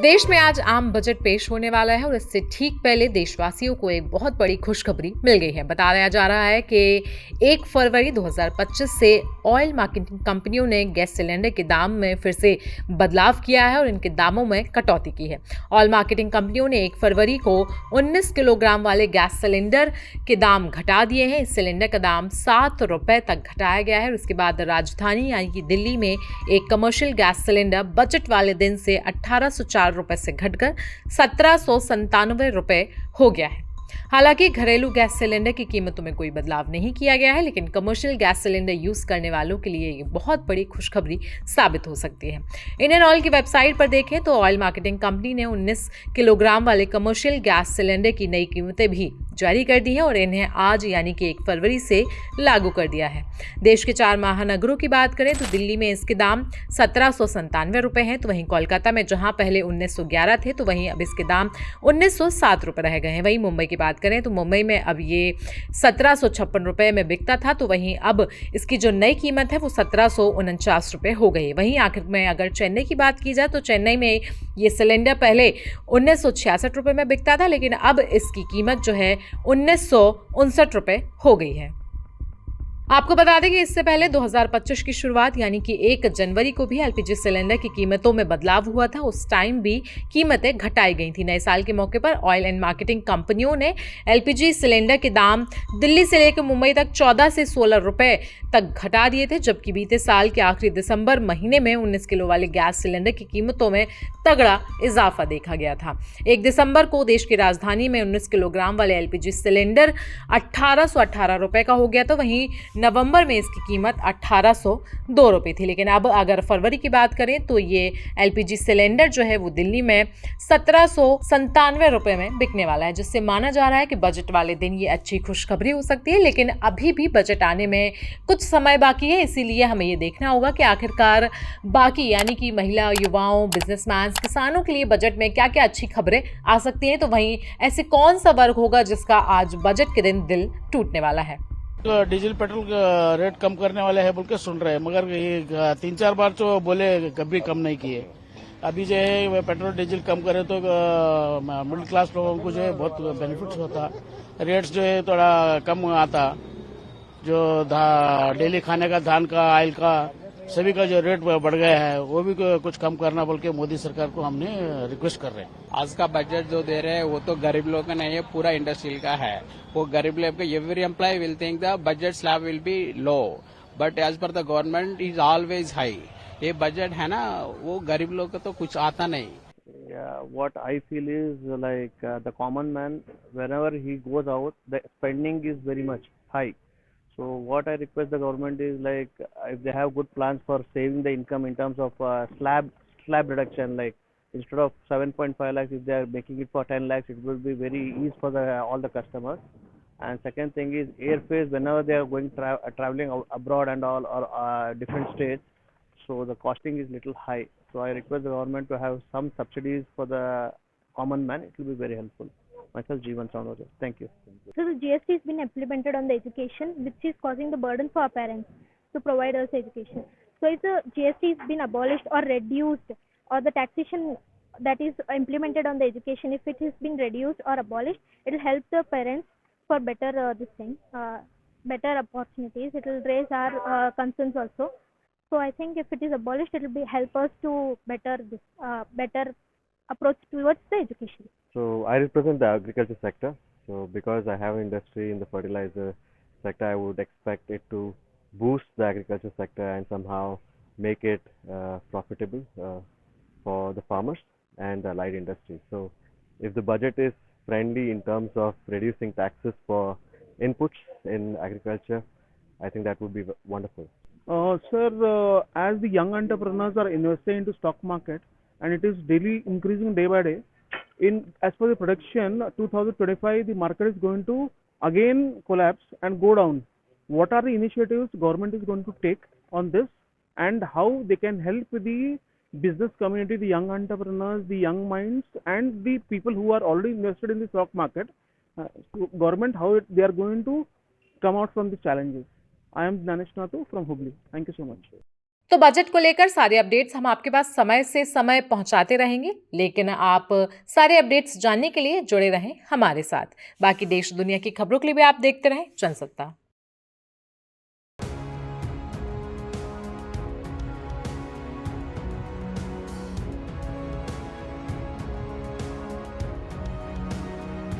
देश में आज आम बजट पेश होने वाला है और इससे ठीक पहले देशवासियों को एक बहुत बड़ी खुशखबरी मिल गई है। बताया जा रहा है कि 1 फरवरी 2025 से ऑयल मार्केटिंग कंपनियों ने गैस सिलेंडर के दाम में फिर से बदलाव किया है और इनके दामों में कटौती की है। ऑयल मार्केटिंग कंपनियों ने 1 फरवरी को 19 किलोग्राम वाले गैस सिलेंडर के दाम घटा दिए हैं। इस सिलेंडर का दाम 7 रुपए तक घटाया गया है और उसके बाद राजधानी यानी कि दिल्ली में एक कमर्शियल गैस सिलेंडर बजट वाले दिन से 1804 रुपए से घटकर 1797 रुपए हो गया है। हालांकि घरेलू गैस सिलेंडर की कीमतों में कोई बदलाव नहीं किया गया है, लेकिन कमर्शियल गैस सिलेंडर यूज करने वालों के लिए ये बहुत बड़ी खुशखबरी साबित हो सकती है। इंडियन ऑयल की वेबसाइट पर देखें तो ऑयल मार्केटिंग कंपनी ने 19 किलोग्राम वाले कमर्शियल गैस सिलेंडर की नई कीमतें भी जारी कर दी है और इन्हें आज यानी कि 1 फरवरी से लागू कर दिया है। देश के 4 महानगरों की बात करें तो दिल्ली में इसके दाम 1797 रुपए हैं, तो वहीं कोलकाता में जहां पहले 1911 थे तो वहीं अब इसके दाम 1907 रुपए रह गए हैं। वहीं मुंबई की बात करें तो मुंबई में अब ये 1756 रुपए में बिकता था, तो वहीं अब इसकी जो नई कीमत है वो 1749 रुपए हो गई है। वहीं आखिर में अगर चेन्नई की बात की जाए तो चेन्नई में ये सिलेंडर पहले 1966 रुपए में बिकता था, लेकिन अब इसकी कीमत जो है 1959 रुपए हो गई है। आपको बता दें कि इससे पहले 2025 की शुरुआत यानी कि 1 जनवरी को भी एलपीजी सिलेंडर की कीमतों में बदलाव हुआ था। उस टाइम भी कीमतें घटाई गई थी। नए साल के मौके पर ऑयल एंड मार्केटिंग कंपनियों ने एलपीजी सिलेंडर के दाम दिल्ली से लेकर मुंबई तक 14 से 16 रुपए तक घटा दिए थे, जबकि बीते साल के आखिरी दिसंबर महीने में 19 किलो वाले गैस सिलेंडर की कीमतों में तगड़ा इजाफा देखा गया था। 1 दिसंबर को देश की राजधानी में 19 किलोग्राम वाले एलपीजी सिलेंडर 1818 रुपए का हो गया, तो वहीं नवंबर में इसकी कीमत 1802 रुपए थी। लेकिन अब अगर फरवरी की बात करें तो ये एलपीजी सिलेंडर जो है वो दिल्ली में 1797 रुपए में बिकने वाला है, जिससे माना जा रहा है कि बजट वाले दिन ये अच्छी खुशखबरी हो सकती है। लेकिन अभी भी बजट आने में कुछ समय बाकी है, इसीलिए हमें ये देखना होगा कि आखिरकार बाकी यानी कि महिला, युवाओं, बिजनेसमैन, किसानों के लिए बजट में क्या क्या अच्छी खबरें आ सकती हैं। तो वहीं ऐसे कौन सा वर्ग होगा जिसका आज बजट के दिन दिल टूटने वाला है। तो डीजल पेट्रोल का रेट कम करने वाले हैं बोल के सुन रहे हैं, मगर ये 3-4 बार तो बोले कभी कम नहीं किए। अभी जो है पेट्रोल डीजल कम करे तो मिडिल क्लास लोगों को जो है बहुत बेनिफिट्स होता, रेट्स जो है थोड़ा कम आता। जो डेली खाने का धान का, ऑयल का, सभी का जो रेट बढ़ गया है वो भी कुछ कम करना बोल के मोदी सरकार को हमने रिक्वेस्ट कर रहे हैं। आज का बजट जो दे रहे हैं वो तो गरीब लोगों का नहीं है, पूरा इंडस्ट्रियल का है। वो गरीब लोग every employee will think the budget slab will be low, but as per the government is always high. ये बजट है ना, वो गरीब लोग का तो कुछ आता नहीं। Yeah, what I feel is like the common man, whenever he goes out, the spending is very much high. So what I request the government is like if they have good plans for saving the income in terms of slab reduction, like instead of 7.5 lakhs, if they are making it for 10 lakhs, it will be very easy for all the customers. And second thing is airfares whenever they are going traveling abroad and all or different states. So the costing is little high. So I request the government to have some subsidies for the common man. It will be very helpful. Myself, Jeevan Soundwar. Thank you. So the GST has been implemented on the education, which is causing the burden for our parents to provide us education. So if the GST has been abolished or reduced, or the taxation that is implemented on the education, if it has been reduced or abolished, it will help the parents for better better opportunities. It will raise our concerns also. So I think if it is abolished, it will be help us to better approach towards the education. So I represent the agriculture sector. So because I have industry in the fertilizer sector, I would expect it to boost the agriculture sector and somehow make it profitable for the farmers and the allied industry. So if the budget is friendly in terms of reducing taxes for inputs in agriculture, I think that would be wonderful. Sir, as the young entrepreneurs are investing into stock market and it is daily increasing day by day, as per the prediction 2025 the market is going to again collapse and go down. What are the initiatives government is going to take on this, and how they can help the business community, the young entrepreneurs, the young minds, and the people who are already invested in the stock market? Government, how they are going to come out from the challenges? I am Danesh Nathu from Hubli. Thank you so much. तो budget को लेकर सारे updates हम आपके पास समय से समय पहुंचाते रहेंगे, लेकिन आप सारे अपडेट्स जानने के लिए जुड़े रहें हमारे साथ। बाकी देश दुनिया की खबरों के लिए भी आप देखते रहें जनसत्ता।